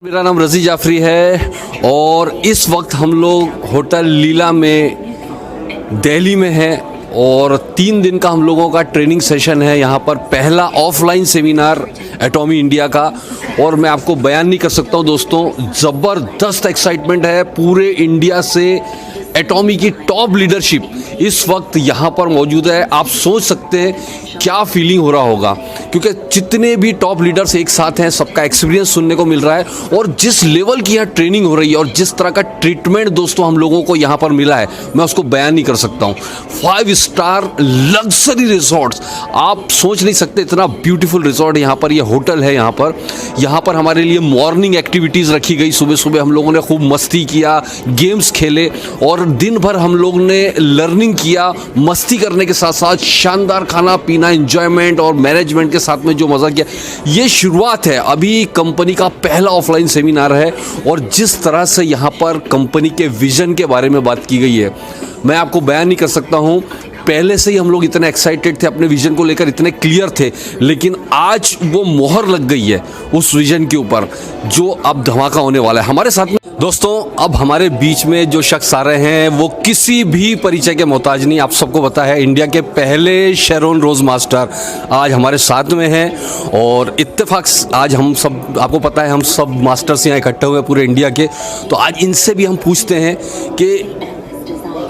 मेरा नाम रजी जाफरी है और इस वक्त हम लोग होटल लीला में दिल्ली में हैं और 3 दिन का हम लोगों का ट्रेनिंग सेशन है। यहाँ पर पहला ऑफलाइन सेमिनार एटॉमी इंडिया का और मैं आपको बयान नहीं कर सकता हूँ दोस्तों, ज़बरदस्त एक्साइटमेंट है। पूरे इंडिया से एटॉमी की टॉप लीडरशिप इस वक्त यहाँ पर मौजूद है। आप सोच सकते हैं क्या फीलिंग हो रहा होगा, क्योंकि जितने भी टॉप लीडर्स एक साथ हैं सबका एक्सपीरियंस सुनने को मिल रहा है और जिस लेवल की यहाँ ट्रेनिंग हो रही है और जिस तरह का ट्रीटमेंट दोस्तों हम लोगों को यहाँ पर मिला है, मैं उसको बयान नहीं कर सकता हूँ। 5 स्टार लग्जरी रिजॉर्ट्स, आप सोच नहीं सकते इतना ब्यूटीफुल रिजॉर्ट यहाँ पर, ये होटल है यहाँ पर हमारे लिए मॉर्निंग एक्टिविटीज़ रखी गई। सुबह सुबह हम लोगों ने खूब मस्ती किया, गेम्स खेले और दिन भर हम लोग ने लर्निंग किया। मस्ती करने के साथ साथ शानदार खाना पीना, एंजॉयमेंट और मैनेजमेंट के साथ में जो मज़ा किया, ये शुरुआत है। अभी कंपनी का पहला ऑफलाइन सेमिनार है और जिस तरह से यहाँ पर कंपनी के विजन के बारे में बात की गई है, मैं आपको बयान नहीं कर सकता हूँ। पहले से ही हम लोग इतने एक्साइटेड थे, अपने विजन को लेकर इतने क्लियर थे, लेकिन आज वो मोहर लग गई है उस विजन के ऊपर जो अब धमाका होने वाला है हमारे साथ में। दोस्तों, अब हमारे बीच में जो शख्स आ रहे हैं वो किसी भी परिचय के मोहताज नहीं। आप सबको पता है, इंडिया के पहले शेरोन रोज मास्टर आज हमारे साथ में हैं और इत्तेफाक आज हम सब, आपको पता है हम सब मास्टर्स यहाँ इकट्ठे हुए पूरे इंडिया के, तो आज इनसे भी हम पूछते हैं कि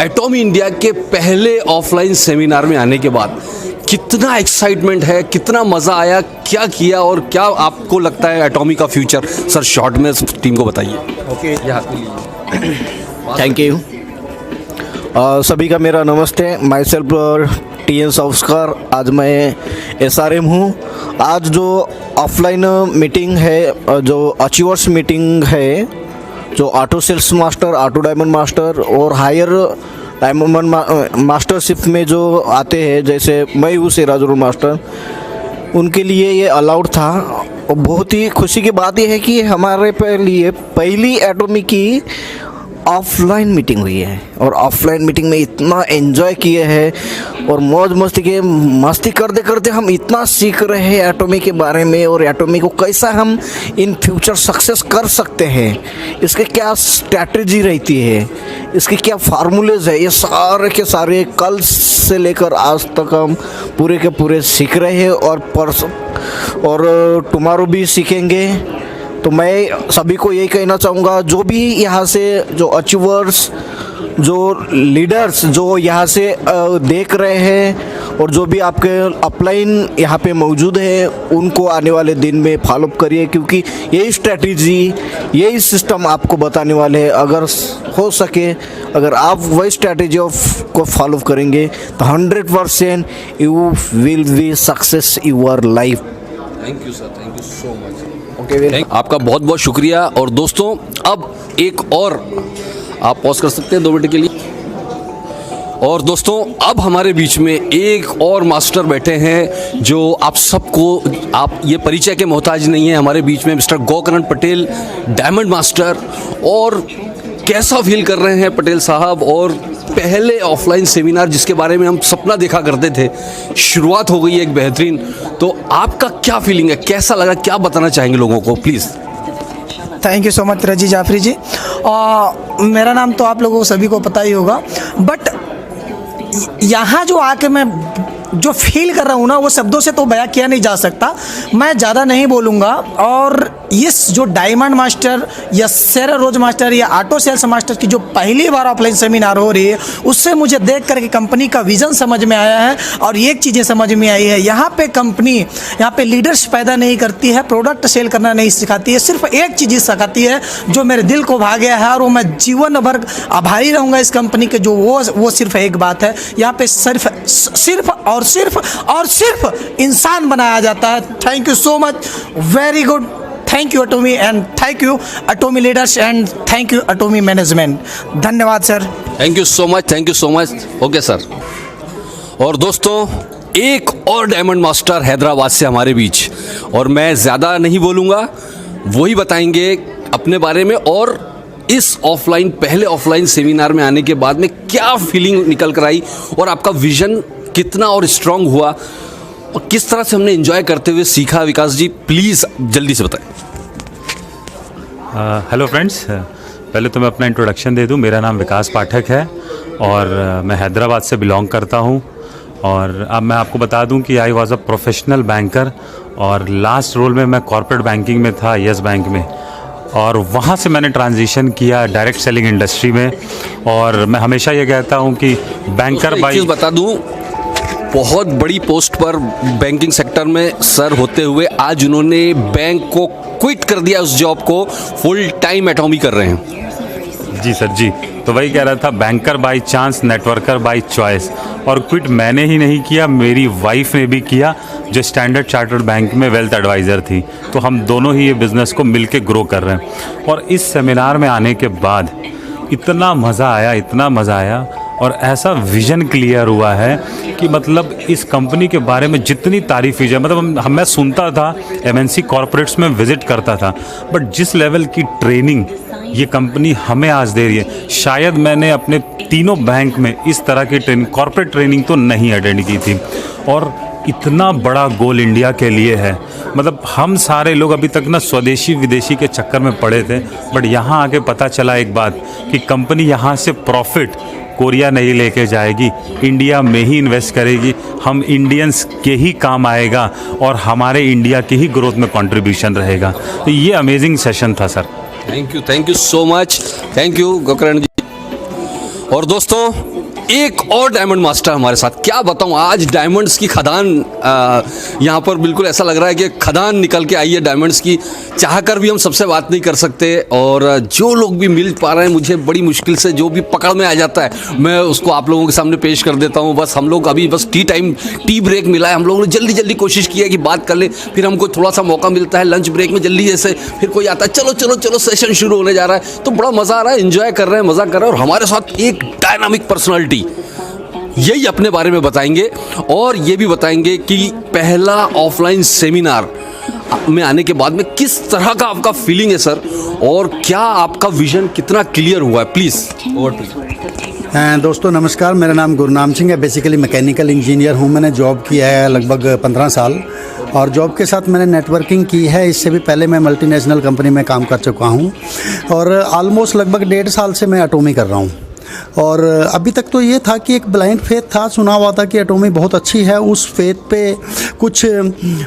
एटॉमी इंडिया के पहले ऑफलाइन सेमिनार में आने के बाद कितना एक्साइटमेंट है, कितना मज़ा आया, क्या किया और क्या आपको लगता है एटॉमी का फ्यूचर। सर शॉर्ट में टीम को बताइए। Okay, thank you. सभी का मेरा नमस्ते। My self TN सौस्कर। आज मैं SRM हूँ। आज जो ऑफलाइन मीटिंग है, जो अचीवर्स मीटिंग है, जो auto sales master, auto diamond master और हायर डायमंड मास्टरशिप में जो आते हैं, जैसे मैं हूँ सिराजुल मास्टर, उनके लिए ये अलाउड था। और बहुत ही खुशी की बात यह है कि हमारे लिए पहली एटॉमी की ऑफलाइन मीटिंग हुई है और ऑफलाइन मीटिंग में इतना एंजॉय किए हैं और मौज मस्ती करते करते हम इतना सीख रहे हैं एटॉमी के बारे में और एटॉमी को कैसा हम इन फ्यूचर सक्सेस कर सकते हैं, इसके क्या स्ट्रैटेजी रहती है, इसके क्या फार्मूलेज है, ये सारे के सारे कल से लेकर आज तक हम पूरे के पूरे सीख रहे हैं और टुमारो भी सीखेंगे। तो मैं सभी को यही कहना चाहूँगा, जो भी यहाँ से जो अचीवर्स, जो लीडर्स जो यहाँ से देख रहे हैं और जो भी आपके अपलाइन यहाँ पे मौजूद है, उनको आने वाले दिन में फॉलोअप करिए, क्योंकि यही स्ट्रैटेजी, यही सिस्टम आपको बताने वाले हैं। अगर हो सके, अगर आप वही स्ट्रैटेजी को फॉलो करेंगे तो 100% you will be success your life. Thank you sir, thank you so much. आपका बहुत बहुत शुक्रिया। और दोस्तों, अब एक और आप पॉज कर सकते हैं 2 मिनट के लिए। और दोस्तों, अब हमारे बीच में एक और मास्टर बैठे हैं जो आप सबको, आप ये परिचय के मोहताज नहीं है। हमारे बीच में mister Gokarna Patel, diamond master. और कैसा फील कर रहे हैं पटेल साहब, और पहले ऑफलाइन सेमिनार जिसके बारे में हम सपना देखा करते थे, शुरुआत हो गई है एक बेहतरीन। तो आपका क्या फीलिंग है, कैसा लगा, क्या बताना चाहेंगे लोगों को please. Thank you so much रजी जाफरी जी। मेरा नाम तो आप लोगों को सभी को पता ही होगा, बट यहाँ जो आके मैं जो फील कर रहा हूँ ना, वो शब्दों से तो बयां किया नहीं जा सकता। मैं ज़्यादा नहीं बोलूँगा। और इस जो डायमंड मास्टर या शेरोन रोज मास्टर या ऑटो सेल्स मास्टर की जो पहली बार ऑफलाइन सेमिनार हो रही है, उससे मुझे देख करके कंपनी का विज़न समझ में आया है। और एक चीज़ें समझ में आई है, यहाँ पे कंपनी यहाँ पे लीडर्स पैदा नहीं करती है, प्रोडक्ट सेल करना नहीं सिखाती है, सिर्फ एक चीज़ सिखाती है जो मेरे दिल को भा गया है और वो मैं जीवन भर आभारी रहूँगा इस कंपनी के, जो वो सिर्फ एक बात है, यहाँ पे सिर्फ और सिर्फ इंसान बनाया जाता है। Thank you so much, very good. Thank you Atomy and thank you Atomy leaders and thank you Atomy management. धन्यवाद sir. Thank you so much, thank you so much. Okay sir. और दोस्तों, एक और डायमंड मास्टर हैदराबाद से हमारे बीच, और मैं ज़्यादा नहीं बोलूँगा, वही बताएंगे अपने बारे में और इस ऑफलाइन, पहले ऑफलाइन सेमिनार में आने के बाद में क्या फीलिंग निकल कर आई और आपका विजन कितना और स्ट्रांग हुआ और किस तरह से हमने एंजॉय करते हुए सीखा। विकास जी प्लीज़ जल्दी से बताएं। हेलो फ्रेंड्स, पहले तो मैं अपना इंट्रोडक्शन दे दूं। मेरा नाम विकास पाठक है और मैं हैदराबाद से बिलोंग करता हूं। और अब मैं आपको बता दूं कि I was a professional banker और लास्ट रोल में मैं कॉर्पोरेट बैंकिंग में था, यस बैंक में। और वहाँ से मैंने ट्रांजिशन किया डायरेक्ट सेलिंग इंडस्ट्री में। और मैं हमेशा ये कहता हूँ कि बैंकर एक बाई चीज़ बता दूं, बहुत बड़ी पोस्ट पर बैंकिंग सेक्टर में सर होते हुए आज उन्होंने बैंक को क्विट कर दिया, उस जॉब को फुल टाइम एटॉमी कर रहे हैं। जी सर जी, तो वही कह रहा था, banker by chance, networker by choice. और क्विट मैंने ही नहीं किया, मेरी वाइफ ने भी किया, जो स्टैंडर्ड चार्टर्ड बैंक में वेल्थ एडवाइज़र थी। तो हम दोनों ही ये बिज़नेस को मिलके ग्रो कर रहे हैं। और इस सेमिनार में आने के बाद इतना मज़ा आया, इतना मज़ा आया, और ऐसा विज़न क्लियर हुआ है कि मतलब इस कंपनी के बारे में जितनी तारीफ़ की जाए, मतलब मैं सुनता था, एमएनसी कॉर्पोरेट्स में विज़िट करता था, बट जिस लेवल की ट्रेनिंग ये कंपनी हमें आज दे रही है, शायद मैंने अपने तीनों बैंक में इस तरह की ट्रेनिंग, कॉर्पोरेट ट्रेनिंग तो नहीं अटेंड की थी। और इतना बड़ा गोल इंडिया के लिए है। मतलब हम सारे लोग अभी तक ना स्वदेशी विदेशी के चक्कर में पड़े थे, बट यहाँ आके पता चला एक बात कि कंपनी यहाँ से प्रॉफिट कोरिया नहीं लेके जाएगी, इंडिया में ही इन्वेस्ट करेगी, हम इंडियंस के ही काम आएगा और हमारे इंडिया की ही ग्रोथ में कंट्रीब्यूशन रहेगा। तो ये अमेजिंग सेशन था sir. Thank you so much, thank you Gokarn ji. और दोस्तों, एक और डायमंड मास्टर हमारे साथ, क्या बताऊं, आज डायमंड्स की खदान यहाँ पर बिल्कुल ऐसा लग रहा है कि खदान निकल के आई है डायमंड्स की। चाहकर भी हम सबसे बात नहीं कर सकते, और जो लोग भी मिल पा रहे हैं, मुझे बड़ी मुश्किल से जो भी पकड़ में आ जाता है, मैं उसको आप लोगों के सामने पेश कर देता हूँ। बस हम लोग अभी बस टी ब्रेक मिला है, हम लोगों ने जल्दी जल्दी कोशिश की है कि बात कर ले, फिर हमको थोड़ा सा मौका मिलता है लंच ब्रेक में जल्दी जैसे, फिर कोई आता है, चलो चलो चलो सेशन शुरू होने जा रहा है, तो बड़ा मज़ा आ रहा है, एंजॉय कर रहे हैं, मज़ा कर रहे हैं। और हमारे साथ एक डायनामिक पर्सनालिटी, यही अपने बारे में बताएंगे और ये भी बताएंगे कि पहला ऑफलाइन सेमिनार में आने के बाद में किस तरह का आपका फीलिंग है सर, और क्या आपका विजन कितना क्लियर हुआ है। Please over to you. दोस्तों नमस्कार, मेरा नाम गुरनाम सिंह है। बेसिकली मैकेनिकल इंजीनियर हूँ। मैंने जॉब किया है लगभग 15 साल, और जॉब के साथ मैंने नेटवर्किंग की है। इससे भी पहले मैं मल्टीनेशनल कंपनी में काम कर चुका हूँ, और ऑलमोस्ट लगभग 1.5 साल से मैं एटॉमी कर रहा हूँ। और अभी तक तो ये था कि एक ब्लाइंड फेथ था, सुना हुआ था कि एटॉमी बहुत अच्छी है। उस फेथ पे कुछ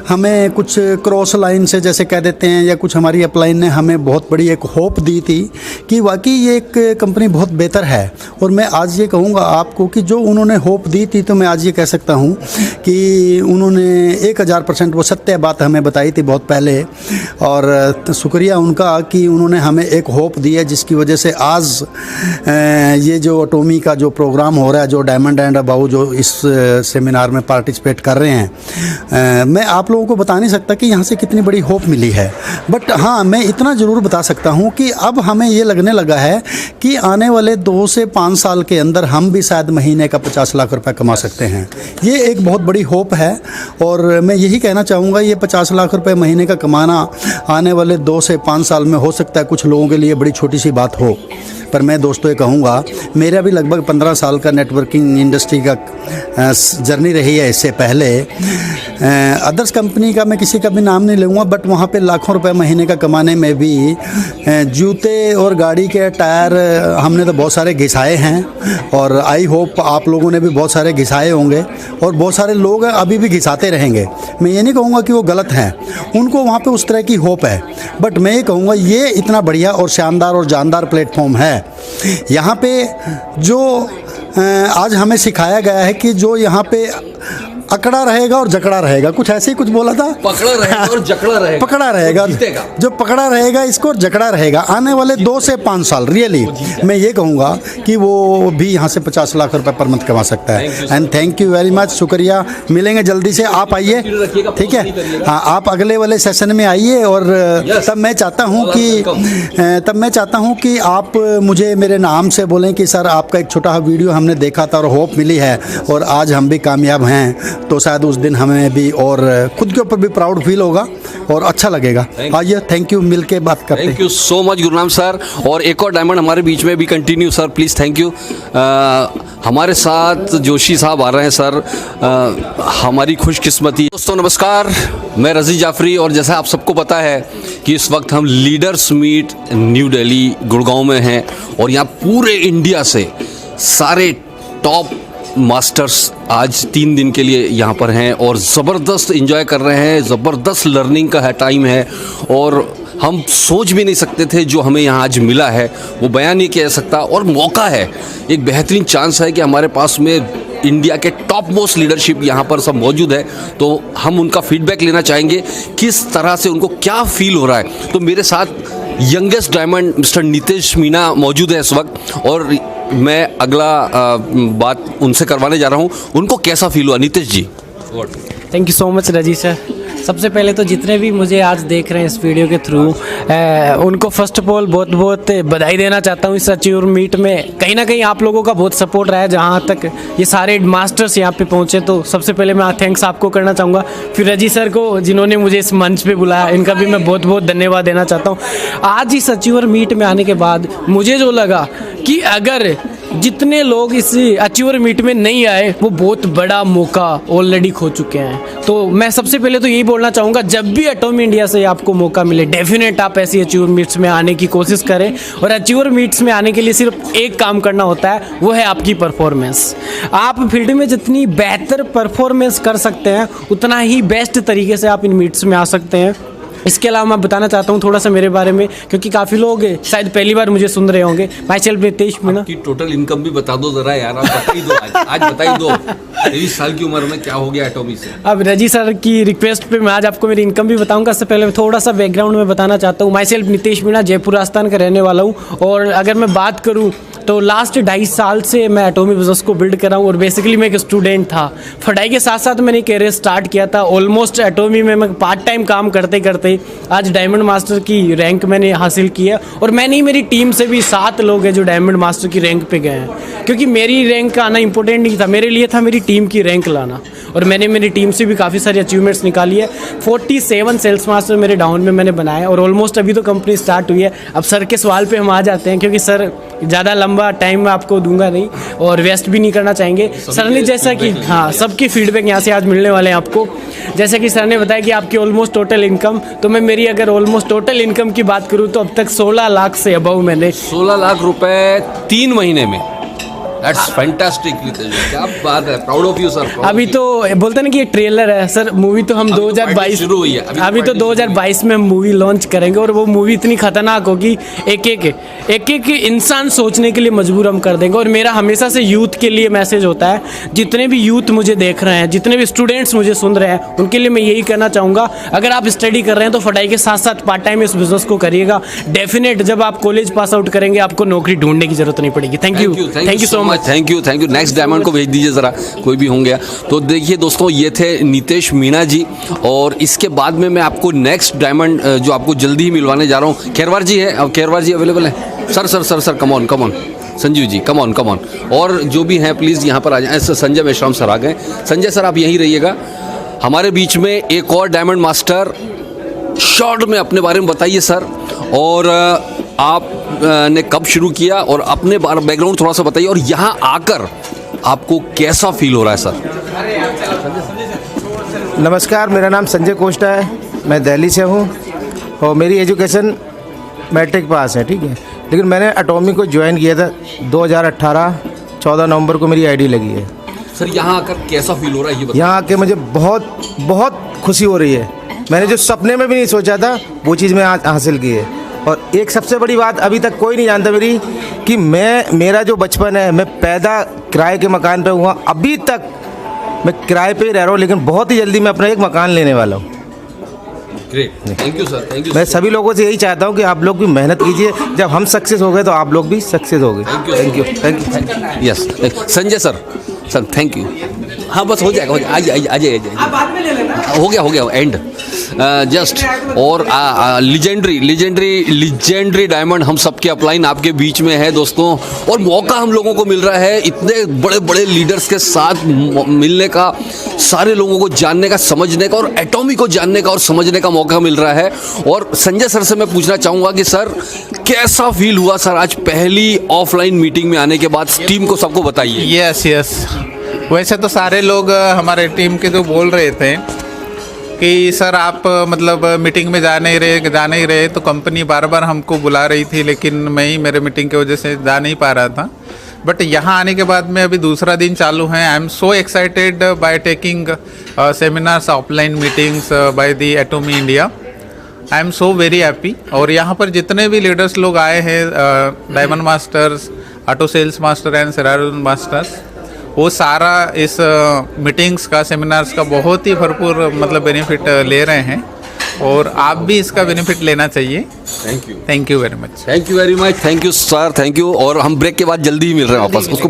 हमें कुछ क्रॉस लाइन से जैसे कह देते हैं, या कुछ हमारी अपलाइन ने हमें बहुत बड़ी एक होप दी थी कि वाकई ये एक कंपनी बहुत बेहतर है। और मैं आज ये कहूँगा आपको कि जो उन्होंने होप दी थी, तो मैं आज ये कह सकता हूँ कि उन्होंने 1000% वो सत्य बात हमें बताई थी बहुत पहले। और शुक्रिया उनका कि उन्होंने हमें एक होप दी है, जिसकी वजह से आज ये जो एटॉमी का जो प्रोग्राम हो रहा है, जो डायमंड एंड अबव जो इस सेमिनार में पार्टिसिपेट कर रहे हैं, मैं आप लोगों को बता नहीं सकता कि यहाँ से कितनी बड़ी होप मिली है। बट हाँ, मैं इतना ज़रूर बता सकता हूँ कि अब हमें ये लगने लगा है कि आने वाले 2 से 5 साल के अंदर हम भी शायद महीने का 50 लाख रुपए कमा सकते हैं। ये एक बहुत बड़ी होप है, और मैं यही कहना चाहूँगा, ये 50 लाख रुपए महीने का कमाना आने वाले 2 से 5 साल में हो सकता है कुछ लोगों के लिए बड़ी छोटी सी बात हो, पर मैं दोस्तों ये कहूँगा, मेरा भी लगभग 15 साल का नेटवर्किंग इंडस्ट्री का जर्नी रही है। इससे पहले अदर्स कंपनी का मैं किसी का भी नाम नहीं लूँगा, बट वहाँ पे लाखों रुपए महीने का कमाने में भी जूते और गाड़ी के टायर हमने तो बहुत सारे घिसाए हैं, और आई होप आप लोगों ने भी बहुत सारे घिसाए होंगे, और बहुत सारे लोग अभी भी घिसाते रहेंगे। मैं ये नहीं कहूँगा कि वो गलत हैं, उनको वहाँ पे उस तरह की होप है, बट मैं ये कहूँगा ये इतना बढ़िया और शानदार और जानदार प्लेटफॉर्म है। यहाँ पे जो आज हमें सिखाया गया है कि जो यहाँ पे अकड़ा रहेगा और जकड़ा रहेगा, कुछ ऐसे ही कुछ बोला था, पकड़ा रहेगा और जकड़ा रहेगा, पकड़ा रहेगा, जो पकड़ा रहेगा इसको जकड़ा रहेगा। आने वाले 2 से 5 साल रियली मैं ये कहूँगा कि वो भी यहाँ से 50 लाख रुपए पर मंथ कमा सकता है। And thank you very much, शुक्रिया। मिलेंगे जल्दी से, आप आइए, ठीक है। हाँ, आप अगले वाले सेशन में आइए, और तब मैं चाहता हूँ कि आप मुझे मेरे नाम से बोलें कि सर आपका एक छोटा वीडियो हमने देखा था और होप मिली है, और आज हम भी कामयाब हैं, तो शायद उस दिन हमें भी और खुद के ऊपर भी प्राउड फील होगा और अच्छा लगेगा। आइए, थैंक यू, मिल के बात करते हैं। Thank you so much Gurnam sir. और एक और डायमंड हमारे बीच में भी continue sir, please, thank you. हमारे साथ जोशी साहब आ रहे हैं सर, हमारी खुशकिस्मती। दोस्तों नमस्कार, मैं रजी जाफरी, और जैसा आप सबको पता है कि इस वक्त हम leaders meet new Delhi Gurgaon में हैं, और यहाँ पूरे इंडिया से सारे टॉप मास्टर्स आज 3 दिन के लिए यहाँ पर हैं और ज़बरदस्त एंजॉय कर रहे हैं, ज़बरदस्त लर्निंग का टाइम है, और हम सोच भी नहीं सकते थे जो हमें यहाँ आज मिला है वो बयान नहीं किया जा सकता। और मौका है, एक बेहतरीन चांस है कि हमारे पास में इंडिया के टॉप मोस्ट लीडरशिप यहाँ पर सब मौजूद है, तो हम उनका फीडबैक लेना चाहेंगे किस तरह से उनको क्या फील हो रहा है। तो मेरे साथ youngest diamond mister Nitesh Meena मौजूद है इस वक्त, और मैं अगला बात उनसे करवाने जा रहा हूँ, उनको कैसा फील हुआ। नितेश जी। थैंक यू सो मच रजी सर। सबसे पहले तो जितने भी मुझे आज देख रहे हैं इस वीडियो के थ्रू, उनको फर्स्ट ऑफ ऑल बहुत बहुत बधाई देना चाहता हूँ। इस अचीवर मीट में कहीं ना कहीं आप लोगों का बहुत सपोर्ट रहा है, जहाँ तक ये सारे मास्टर्स यहाँ पे पहुँचे, तो सबसे पहले मैं थैंक्स आपको करना चाहूँगा। फिर रजी सर को जिन्होंने मुझे इस मंच पे बुलाया, इनका भी मैं बहुत बहुत धन्यवाद देना चाहता हूँ। आज इस अचीवर मीट में आने के बाद मुझे जो लगा कि अगर जितने लोग इस अचीवर मीट में नहीं आए वो बहुत बड़ा मौका ऑलरेडी खो चुके हैं। तो मैं सबसे पहले तो यही बोलना चाहूँगा, जब भी एटॉमी इंडिया से आपको मौका मिले डेफिनेट आप ऐसी अचीवर मीट्स में आने की कोशिश करें। और अचीवर मीट्स में आने के लिए सिर्फ एक काम करना होता है, वो है आपकी परफॉर्मेंस। आप फील्ड में जितनी बेहतर परफॉर्मेंस कर सकते हैं उतना ही बेस्ट तरीके से आप इन मीट्स में आ सकते हैं। इसके अलावा मैं बताना चाहता हूँ थोड़ा सा मेरे बारे में, क्योंकि काफ़ी लोग शायद पहली बार मुझे सुन रहे होंगे। My self Nitesh Meena. की टोटल इनकम भी बता दो जरा यार, आप बता ही दो आज बता ही दो। 23 साल की उम्र में क्या हो गया एटॉमी से। अब रजी सर की रिक्वेस्ट पे मैं आज आपको मेरी इनकम भी बताऊंगा। इससे पहले थोड़ा सा बैकग्राउंड में बताना चाहता हूँ। माई सेल्फ नितेश मीणा, जयपुर राजस्थान का रहने वाला हूँ, और अगर मैं बात करूँ तो लास्ट 2.5 साल से मैं एटॉमी बिजनेस को बिल्ड कर रहा हूँ। और बेसिकली मैं एक स्टूडेंट था, पढ़ाई के साथ साथ मैंने कैरियर स्टार्ट किया था। ऑलमोस्ट एटॉमी में मैं पार्ट टाइम काम करते करते आज डायमंड मास्टर की रैंक मैंने हासिल की है। और मैं नहीं, मेरी टीम से भी 7 लोग हैं जो डायमंड मास्टर की रैंक पे गए हैं, क्योंकि मेरी रैंक आना इंपॉर्टेंट नहीं था, मेरे लिए था मेरी टीम की रैंक लाना। और मैंने मेरी टीम से भी काफ़ी सारी अचीवमेंट्स निकाली है। 47 सेल्स मास्टर मेरे डाउन में मैंने बनाए, और ऑलमोस्ट अभी तो कंपनी स्टार्ट हुई है। अब सर के सवाल पे हम आ जाते हैं, क्योंकि सर ज़्यादा लंबा टाइम मैं आपको दूंगा नहीं और वेस्ट भी नहीं करना चाहेंगे। सर ने जैसा कि हाँ, सबकी फीडबैक यहाँ से आज मिलने वाले हैं आपको। जैसे कि सर ने बताया कि आपकी ऑलमोस्ट टोटल इनकम, तो मैं मेरी अगर ऑलमोस्ट टोटल इनकम की बात करूँ तो अब तक 16 लाख से अबव मैंने 16 लाख रुपए 3 महीने में। That's fantastic, क्या बात है, प्राउड ऑफ यू सर। अभी तो बोलते ना कि ये ट्रेलर है सर, मूवी तो हम 2022 शुरू हुई है अभी तो 2022 में हम मूवी लॉन्च करेंगे, और वो मूवी इतनी खतरनाक होगी, एक एक इंसान सोचने के लिए मजबूर हम कर देंगे। और मेरा हमेशा से यूथ के लिए मैसेज होता है, जितने भी यूथ मुझे देख रहे हैं, जितने भी स्टूडेंट्स मुझे सुन रहे हैं, उनके लिए मैं यही कहना चाहूँगा, अगर आप स्टडी कर रहे हैं तो पढ़ाई के साथ साथ पार्ट टाइम इस बिजनेस को करिएगा। डेफिनेट जब आप कॉलेज पास आउट करेंगे आपको नौकरी ढूंढने की जरूरत नहीं पड़ेगी। Thank you so much. Thank you. Next diamond को भेज दीजिए ज़रा, कोई भी होंगे। तो देखिए दोस्तों, ये थे नितेश मीणा जी, और इसके बाद में मैं आपको नेक्स्ट डायमंड जो आपको जल्दी ही मिलवाने जा रहा हूँ, खेरवार जी है। अब खेरवार जी अवेलेबल है? Sir come on Sanjeev ji, come on. और जो भी हैं प्लीज़ यहाँ पर आ जाएं। संजय मेश्राम सर आ गए। संजय सर आप यहीं रहिएगा। हमारे बीच में एक और डायमंड मास्टर, शॉर्ट में अपने बारे में बताइए सर, और आप ने कब शुरू किया, और अपने बैकग्राउंड थोड़ा सा बताइए, और यहाँ आकर आपको कैसा फील हो रहा है सर। नमस्कार, मेरा नाम संजय कोष्टा है, मैं दिल्ली से हूँ, और मेरी एजुकेशन मैट्रिक पास है, ठीक है। लेकिन मैंने एटॉमी को ज्वाइन किया था 2018 14 नवंबर को मेरी आईडी लगी है। सर यहाँ आकर कैसा फील हो रहा है ये बताइए। यहाँ आके मुझे बहुत खुशी हो रही है। मैंने जो सपने में भी नहीं सोचा था वो चीज़ मैं आज हासिल की है। और एक सबसे बड़ी बात अभी तक कोई नहीं जानता मेरी, कि मेरा जो बचपन है, मैं पैदा किराए के मकान पे हुआ, अभी तक मैं किराए पे ही रह रहा हूँ, लेकिन बहुत ही जल्दी मैं अपना एक मकान लेने वाला हूँ। Great, thank you sir, thank you. मैं सभी लोगों से यही चाहता हूँ कि आप लोग भी मेहनत कीजिए, जब हम सक्सेस हो गए तो आप लोग भी सक्सेस हो गए। Thank you. Yes, Sanjay sir thank you. हाँ बस हो जाएगा आइए आइए आइए बाद में ले लेना। हो गया एंड जस्ट। और लीजेंडरी डायमंड हम सबके अपलाइन आपके बीच में है दोस्तों, और मौका हम लोगों को मिल रहा है इतने बड़े बड़े लीडर्स के साथ मिलने का, सारे लोगों को जानने का, समझने का, और एटॉमी को जानने का और समझने का मौका मिल रहा है। और संजय सर से मैं पूछना चाहूँगा कि सर कैसा फील हुआ सर आज पहली ऑफलाइन मीटिंग में आने के बाद? टीम को सबको बताइए। यस वैसे तो सारे लोग हमारे टीम के जो बोल रहे थे कि सर आप मतलब मीटिंग में जा नहीं रहे, तो कंपनी बार बार हमको बुला रही थी, लेकिन मैं ही मेरे मीटिंग की वजह से जा नहीं पा रहा था। बट यहाँ आने के बाद में अभी दूसरा दिन चालू है। I am so excited by taking seminars, offline meetings by the Atomy India. I am so very happy. और यहाँ पर जितने भी लीडर्स लोग आए हैं, diamond masters, auto sales master and सेराडोन मास्टर्स, वो सारा इस मीटिंग्स का, सेमिनार्स का बहुत ही भरपूर मतलब बेनिफिट ले रहे हैं, और आप भी इसका बेनिफिट लेना चाहिए। Thank you very much. Thank you very much. Thank you sir, thank you. और हम ब्रेक के बाद जल्दी ही मिल रहे हैं वापस उसको